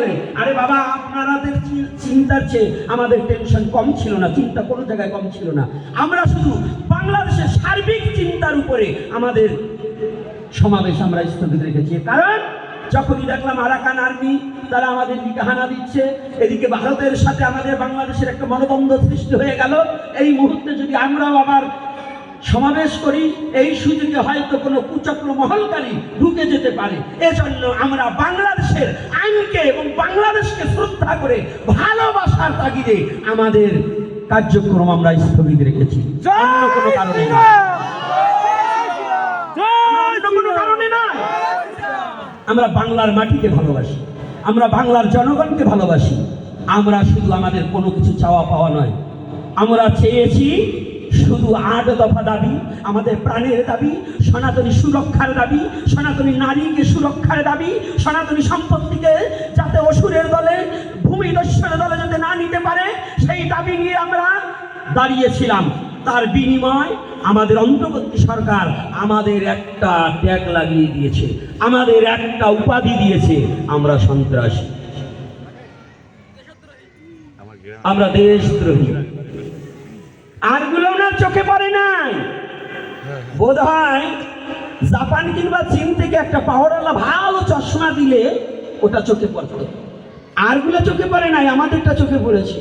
বললেন, আরে বাবা আপনাদের চিন্তার চেয়ে আমাদের টেনশন কম ছিল না, চিন্তা কোনো জায়গায় কম ছিল না। আমরা শুধু বাংলাদেশের সার্বিক চিন্তার উপরে আমাদের সমাবেশ আমরা স্থগিত রেখেছি। কারণ যখনই দেখলাম আরাকান আর্মি তারা আমাদের দিকে হানা দিচ্ছে, এদিকে ভারতের সাথে আমাদের বাংলাদেশের একটা মনোবন্ধ সৃষ্টি হয়ে গেল, এই মুহূর্তে যদি আমরাও আবার সমাবেশ করি এই সুযোগে হয়তো কোনো কুচক্র মহলকারী ঢুকে যেতে পারে। এজন্য আমরা বাংলাদেশের আইনকে এবং বাংলাদেশকে শ্রদ্ধা করে ভালোবাসার তাগিদে আমাদের কার্যক্রম আমরা স্থগিত রেখেছি, অন্য কোনো কারণে না, অন্য কোনো কারণে না। আমরা বাংলার মাটিকে ভালোবাসি, আমরা বাংলার জনগণকে ভালোবাসি। আমরা শুধু আমাদের কোনো কিছু চাওয়া পাওয়া নয়, আমরা চেয়েছি শুধু 8 দফা দাবি, আমাদের প্রাণের দাবি, সনাতনী সুরক্ষার দাবি, সনাতনী নারীকে সুরক্ষার দাবি, সনাতনী সম্পত্তিকে যাতে অসুরের দলে ভূমিদস্যুর দলে যাতে না নিতে পারে সেই দাবি নিয়ে আমরা দাঁড়িয়েছিলাম। তার বিনিময় আমাদের অন্তর্বর্তী সরকার আমাদের একটা ট্যাগ লাগিয়ে দিয়েছে, আমাদের একটা উপাধি দিয়েছে, আমরা সন্ত্রাসী, আমরা দেশদ্রোহী। আরগুলো ওনার চোখে পড়ে নাই। বোধ হয় জাপান কিংবা চীন থেকে একটা পাওয়ারওয়ালা ভালো চশমা দিলে ওটা চোখে পড়ত, আরগুলো চোখে পড়ে নাই, আমাদেরটা চোখে পড়েছে।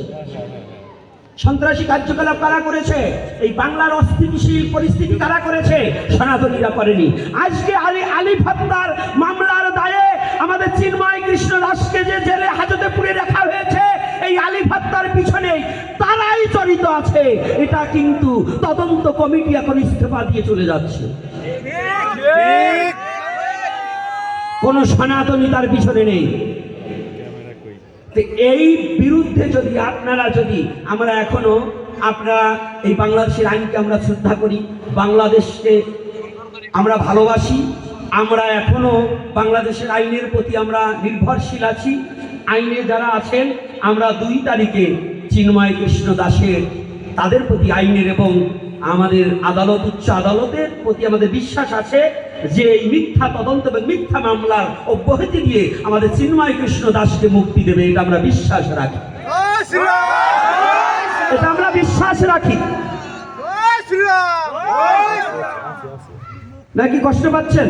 সন্ত্রাসী কার্যকলাপ কারা করেছে? এই বাংলার অস্থিতিশীল পরিস্থিতি কারা করেছে? সনাতনীরা করেনি। আজকে আলিফ হত্যার মামলার দায়ে আমাদের চিন্ময় কৃষ্ণ দাসকে যে জেলে হাজতে পুরে রাখা হয়েছে, এই আলিফ হত্যার পিছনে তারাই জড়িত আছে। এটা কিন্তু তদন্ত কমিটি এখন ইস্তফা দিয়ে চলে যাচ্ছে, কোন সনাতনী তার পিছনে নেই। এই বিরুদ্ধে যদি আমরা এখনো এই বাংলাদেশের আইনকে আমরা শ্রদ্ধা করি, বাংলাদেশকে আমরা ভালোবাসি, আমরা এখনো বাংলাদেশের আইনের প্রতি আমরা নির্ভরশীল আছি। আইনে যারা আছেন, আমরা 2 তারিখে চিন্ময় কৃষ্ণ দাসের তাদের প্রতি আইনের এবং আমাদের আদালত, উচ্চ আদালতের প্রতি আমাদের বিশ্বাস আছে যে এই মিথ্যা তদন্ত এবং মিথ্যা মামলার অব্যাহতি দিয়ে আমাদের চিন্ময় কৃষ্ণ দাসকে মুক্তি দেবে, এটা আমরা বিশ্বাস রাখি, এটা আমরা বিশ্বাস রাখি। নাকি কষ্ট পাচ্ছেন?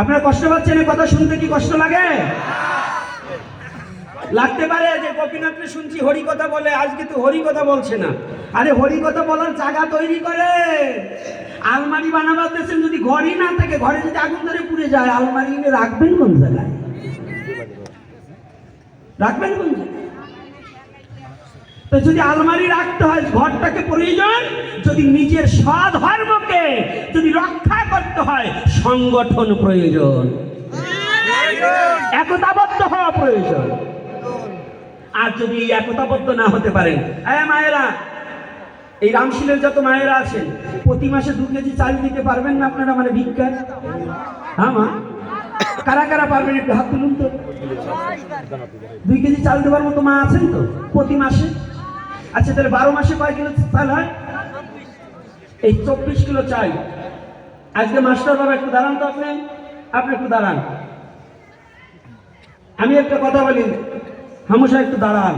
আপনারা কষ্ট পাচ্ছেন? এই কথা শুনতে কি কষ্ট লাগে? লাগতে পারে যে গোপীনাথকে শুনছি হরি কথা বলে, আজকে তো হরি কথা বলছে না। আরে হরি কথা বলার জায়গা তৈরি করে, আলমারি বানাবার দেশেন, যদি ঘরই না থাকে, ঘরে যদি আগুন ধরে পুড়ে যায়, আলমারি এনে রাখবেন কোন জায়গায়? রাখবেন কোন জায়গায়? তো যদি আলমারি রাখতে হয়, ঘরটাকে প্রয়োজন, যদি নিজের স্বধর্মকে যদি রক্ষা করতে হয়, সংগঠন প্রয়োজন, একতাবদ্ধ হওয়া প্রয়োজন। আর যদি একতাবদ্ধ না হতে পারেন, মায়েরা, এই রামশীলের যত মায়েরা আছেন, প্রতি মাসে 2 কেজি চাল দিতে পারবেন না আপনারা? মানে ভিক্ষা, হ্যাঁ মা, কারা কারা পারবেন? একটু হাত তুলুন তো। 2 কেজি চাল দেওয়ার মতো মা আছেন তো প্রতি মাসে? আচ্ছা, তাহলে 12 মাসে কয় কিলো চাল হয়? এই 24 কিলো চাল। আজকে মাস্টার বাবা একটু দাঁড়ান তো, আপনি একটু দাঁড়ান, আমি একটা কথা বলি, হামশা একটু দাঁড়ান,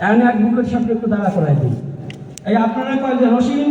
এখন এক মুখের সামনে একটু দাঁড়া করাই দিই। এই আপনারা কয় যে রসিম